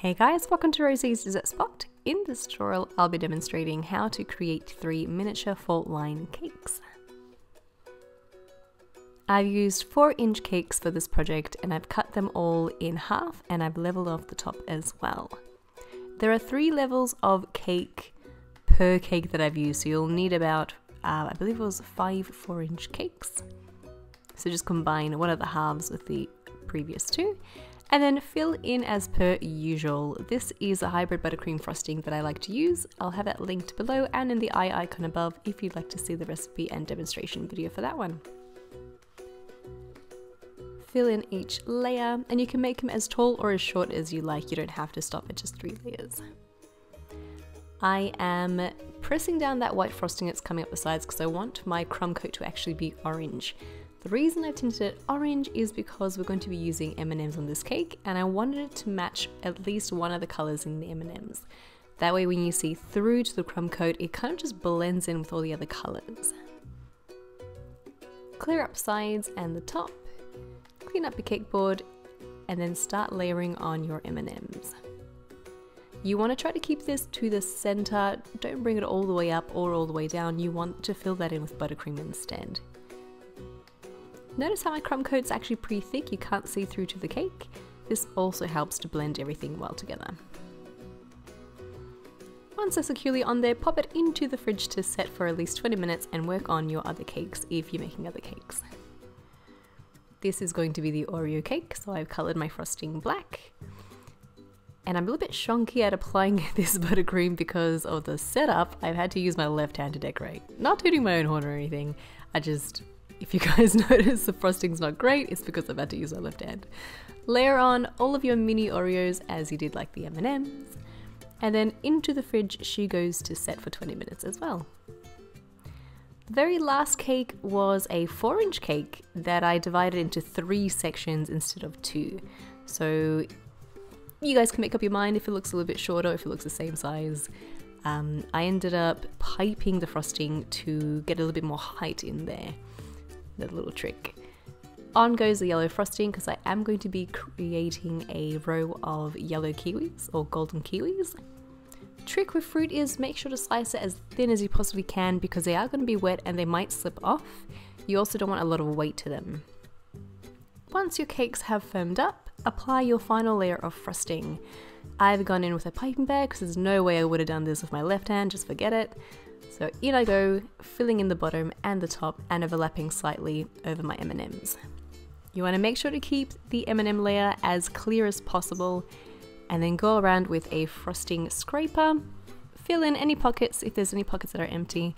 Hey guys, welcome to Rosie's Dessert Spot. In this tutorial, I'll be demonstrating how to create 3 miniature Faultline cakes. I've used 4-inch cakes for this project and I've cut them all in half and I've leveled off the top as well. There are 3 levels of cake per cake that I've used, so you'll need about, I believe it was 5 4-inch cakes. So just combine one of the halves with the previous 2. And then fill in as per usual. This is a hybrid buttercream frosting that I like to use. I'll have that linked below and in the eye icon above if you'd like to see the recipe and demonstration video for that one. Fill in each layer and you can make them as tall or as short as you like. You don't have to stop at just 3 layers. I am pressing down that white frosting that's coming up the sides because I want my crumb coat to actually be orange. The reason I've tinted it orange is because we're going to be using M&Ms on this cake and I wanted it to match at least one of the colours in the M&Ms. That way when you see through to the crumb coat, it kind of just blends in with all the other colours. Clear up sides and the top, clean up your cake board, and then start layering on your M&Ms. You want to try to keep this to the centre, don't bring it all the way up or all the way down, you want to fill that in with buttercream instead. Notice how my crumb coat's actually pretty thick, you can't see through to the cake. This also helps to blend everything well together. Once they're securely on there, pop it into the fridge to set for at least 20 minutes and work on your other cakes if you're making other cakes. This is going to be the Oreo cake, so I've coloured my frosting black. And I'm a little bit shonky at applying this buttercream because of the setup. I've had to use my left hand to decorate. Not tooting my own horn or anything, if you guys notice the frosting's not great, it's because I've had to use my left hand. Layer on all of your mini Oreos as you did like the M&Ms, and then into the fridge she goes to set for 20 minutes as well. The very last cake was a 4-inch cake that I divided into 3 sections instead of 2. So you guys can make up your mind if it looks a little bit shorter, if it looks the same size. I ended up piping the frosting to get a little bit more height in there. That little trick. On goes the yellow frosting because I am going to be creating a row of yellow kiwis or golden kiwis. Trick with fruit is make sure to slice it as thin as you possibly can because they are going to be wet and they might slip off. You also don't want a lot of weight to them. Once your cakes have firmed up, apply your final layer of frosting. I've gone in with a piping bag because there's no way I would have done this with my left hand, just forget it. So in I go, filling in the bottom and the top and overlapping slightly over my M&Ms. You want to make sure to keep the M&M layer as clear as possible and then go around with a frosting scraper, fill in any pockets if there's any pockets that are empty,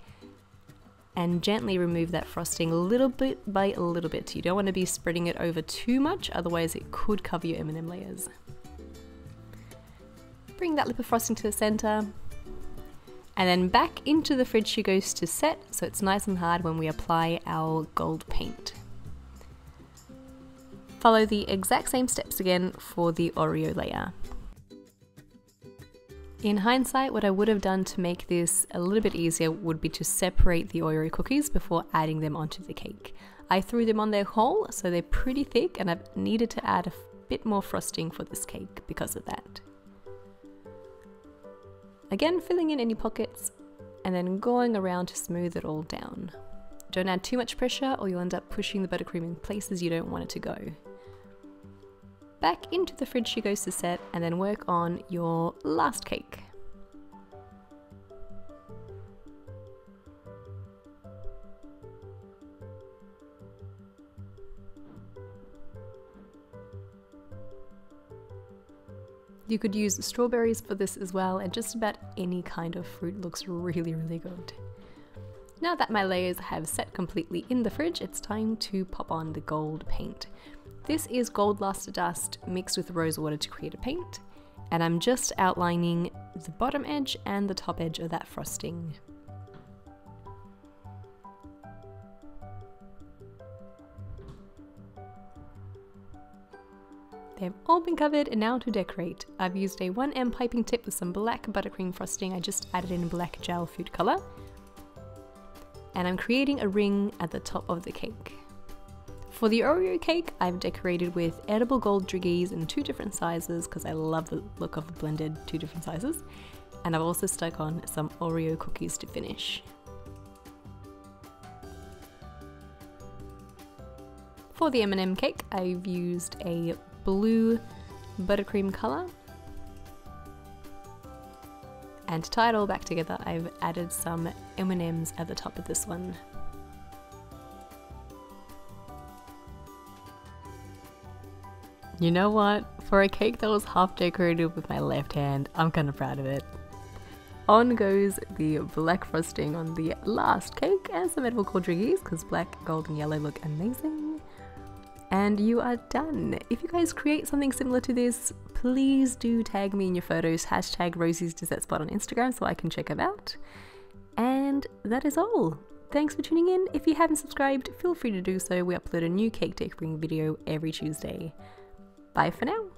and gently remove that frosting little bit by a little bit. You don't want to be spreading it over too much, otherwise it could cover your M&M layers. Bring that lip of frosting to the center, and then back into the fridge she goes to set, so it's nice and hard when we apply our gold paint. Follow the exact same steps again for the Oreo layer. In hindsight, what I would have done to make this a little bit easier would be to separate the Oreo cookies before adding them onto the cake. I threw them on there whole, so they're pretty thick, and I've needed to add a bit more frosting for this cake because of that. Again, filling in any pockets and then going around to smooth it all down. Don't add too much pressure or you'll end up pushing the buttercream in places you don't want it to go. Back into the fridge she goes to set and then work on your last cake. You could use strawberries for this as well, and just about any kind of fruit looks really, really good. Now that my layers have set completely in the fridge, it's time to pop on the gold paint. This is gold luster dust mixed with rose water to create a paint, and I'm just outlining the bottom edge and the top edge of that frosting. They've all been covered, and now to decorate. I've used a 1M piping tip with some black buttercream frosting. I just added in black gel food color. And I'm creating a ring at the top of the cake. For the Oreo cake, I've decorated with edible gold driggies in 2 different sizes because I love the look of the blended 2 different sizes. And I've also stuck on some Oreo cookies to finish. For the M&M cake, I've used a blue buttercream colour. And to tie it all back together, I've added some M&Ms at the top of this one. You know what? For a cake that was half decorated with my left hand, I'm kind of proud of it. On goes the black frosting on the last cake and some edible gold driggies because black, gold and yellow look amazing. And you are done. If you guys create something similar to this, please do tag me in your photos, hashtag Rosie's Dessert Spot on Instagram so I can check them out. And that is all. Thanks for tuning in. If you haven't subscribed, feel free to do so. We upload a new cake decorating video every Tuesday. Bye for now.